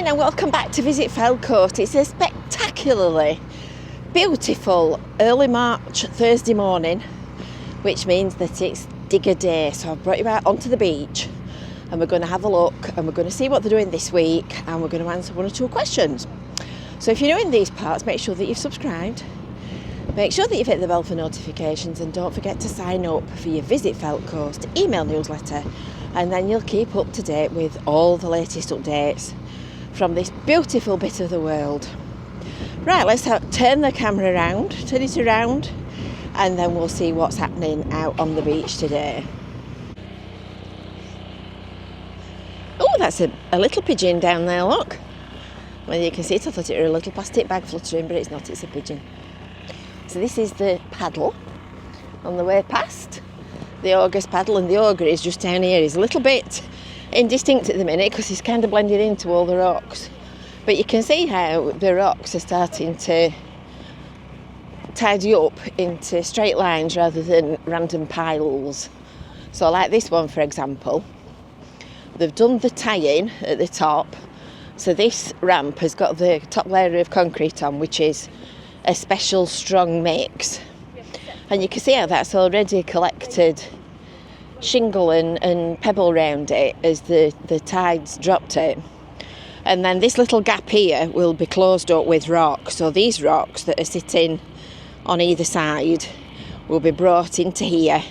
morning and welcome back to Visit Felcourt. It's a spectacularly beautiful early March Thursday morning, which means that it's digger day. So I've brought you out onto the beach and we're going to have a look and we're going to see what they're doing this week and we're going to answer one or two questions. So if you're new in these parts, make sure that you've subscribed, make sure that you've hit the bell for notifications, and don't forget to sign up for your Visit Felcourt email newsletter, and then you'll keep up to date with all the latest updates from this beautiful bit of the world. Right, let's turn the camera around, turn it around, and then we'll see what's happening out on the beach today. Oh, that's a little pigeon down there, look. Well, you can see it. I thought it was a little plastic bag fluttering, but it's not, it's a pigeon. So this is the paddle on the way past, the ogre's paddle, and the ogre is just down here. He's a little bit indistinct at the minute because he's kind of blended into all the rocks, but you can see how the rocks are starting to tidy up into straight lines rather than random piles. So like this one, for example, they've done the tie-in at the top, so this ramp has got the top layer of concrete on, which is a special strong mix, and you can see how that's already collected shingle and pebble round it as the tides dropped it. And then this little gap here will be closed up with rock, so these rocks that are sitting on either side will be brought into here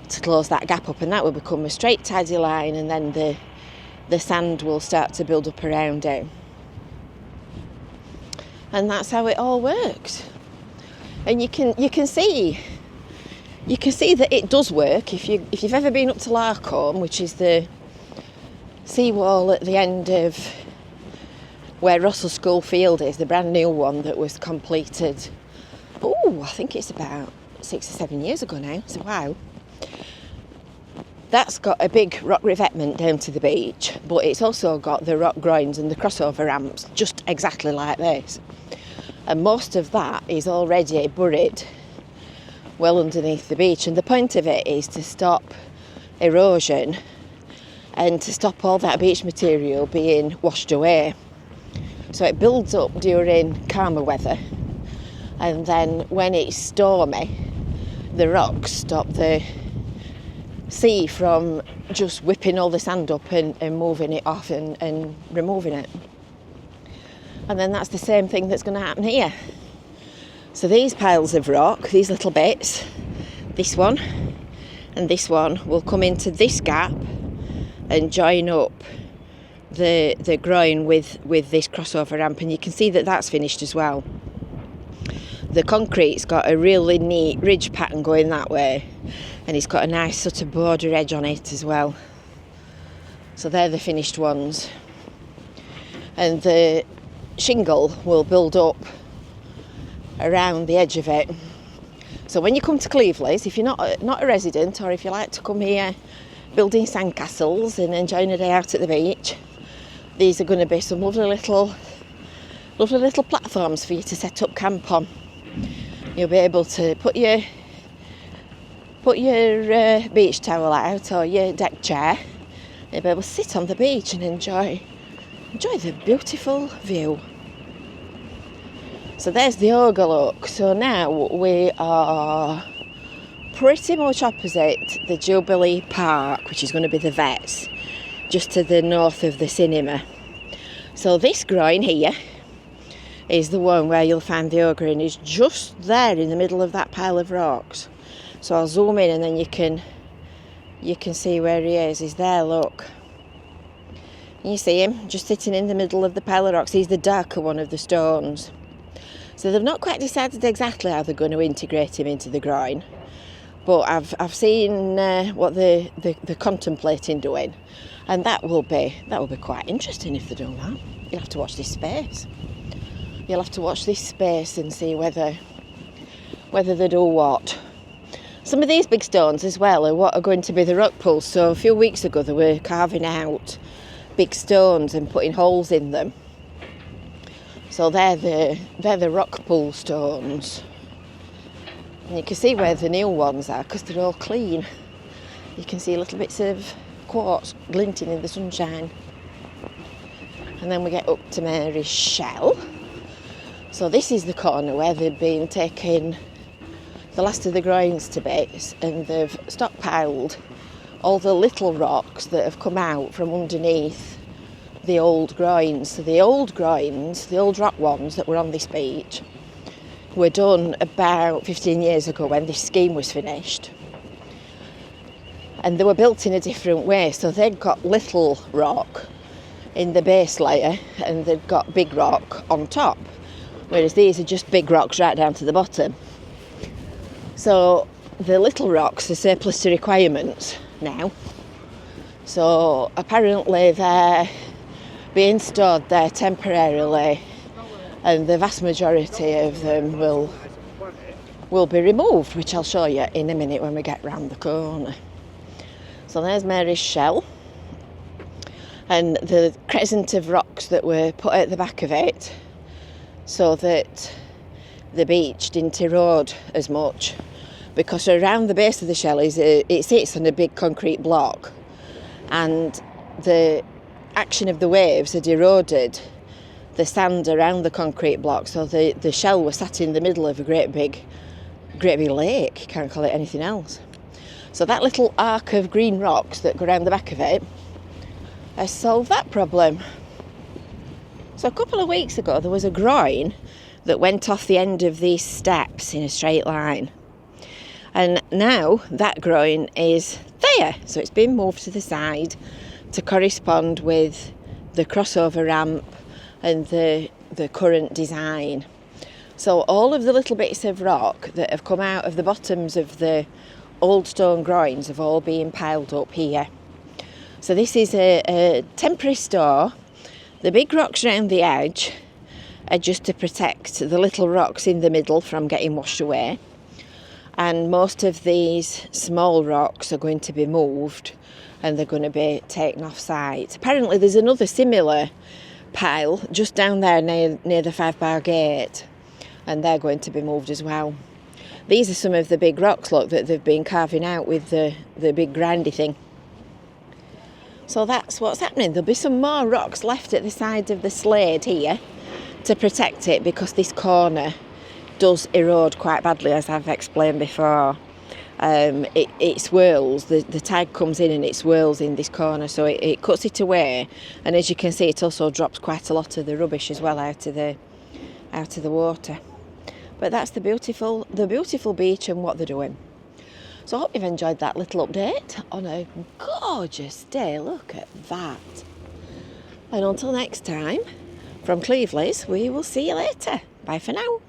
to close that gap up, and that will become a straight tidy line, and then the sand will start to build up around it. And that's how it all works. And you can see that it does work. If you've ever been up to Larcombe, which is the seawall at the end of where Russell School Field is, the brand new one that was completed, I think it's about 6 or 7 years ago now, so wow. That's got a big rock revetment down to the beach, but it's also got the rock groins and the crossover ramps just exactly like this. And most of that is already buried well underneath the beach, and the point of it is to stop erosion and to stop all that beach material being washed away. So it builds up during calmer weather, and then when it's stormy, the rocks stop the sea from just whipping all the sand up and moving it off and removing it. And then that's the same thing that's going to happen here. So these piles of rock, these little bits, this one and this one, will come into this gap and join up the groin with this crossover ramp, and you can see that that's finished as well. The concrete's got a really neat ridge pattern going that way, and it's got a nice sort of border edge on it as well. So they're the finished ones. And the shingle will build up around the edge of it. So when you come to Cleveleys, if you're not a resident, or if you like to come here building sandcastles and enjoying a day out at the beach, these are going to be some lovely little platforms for you to set up camp on. You'll be able to put your beach towel out or your deck chair. You'll be able to sit on the beach and enjoy the beautiful view. So there's the ogre look. So now we are pretty much opposite the Jubilee Park, which is going to be the vets, just to the north of the cinema. So this groin here is the one where you'll find the ogre, and is just there in the middle of that pile of rocks. So I'll zoom in and then you can see where he is. He's there, look. You see him just sitting in the middle of the pile of rocks. He's the darker one of the stones. So they've not quite decided exactly how they're going to integrate him into the groin, but I've seen what they're contemplating doing, and that will be quite interesting if they do that. You'll have to watch this space. You'll have to watch this space and see whether they do what. Some of these big stones as well are what are going to be the rock pools. So a few weeks ago they were carving out big stones and putting holes in them. So they're the rock pool stones. And you can see where the new ones are because they're all clean. You can see little bits of quartz glinting in the sunshine. and then we get up to Mary's Shell. So this is the corner where they've been taking the last of the groins to bits, and they've stockpiled all the little rocks that have come out from underneath the old groins. So the old groins, the old rock ones that were on this beach, were done about 15 years ago when this scheme was finished. And they were built in a different way, so they'd got little rock in the base layer and they'd got big rock on top, whereas these are just big rocks right down to the bottom. So the little rocks are surplus to requirements now. So apparently they're being stored there temporarily, and the vast majority of them will be removed, which I'll show you in a minute when we get round the corner. So there's Mary's Shell, and the crescent of rocks that were put at the back of it so that the beach didn't erode as much, because around the base of the shell it sits on a big concrete block, and the action of the waves had eroded the sand around the concrete block, so the shell was sat in the middle of a great big lake. Can't call it anything else. So that little arc of green rocks that go around the back of it has solved that problem. So a couple of weeks ago there was a groin that went off the end of these steps in a straight line, and now that groin is there, so it's been moved to the side to correspond with the crossover ramp and the current design. So all of the little bits of rock that have come out of the bottoms of the old stone groins have all been piled up here. So this is a temporary store. The big rocks around the edge are just to protect the little rocks in the middle from getting washed away, and most of these small rocks are going to be moved and they're going to be taken off site. Apparently there's another similar pile just down there near the 5 bar gate, and they're going to be moved as well. These are some of the big rocks, look, that they've been carving out with the big grindy thing. So that's what's happening. There'll be some more rocks left at the side of the slade here to protect it, because this corner does erode quite badly, as I've explained before. It swirls, the tide comes in and it swirls in this corner, so it cuts it away, and as you can see it also drops quite a lot of the rubbish as well out of the water. But that's the beautiful beach and what they're doing. So I hope you've enjoyed that little update on a gorgeous day. Look at that. And until next time, from Cleveleys, we will see you later. Bye for now.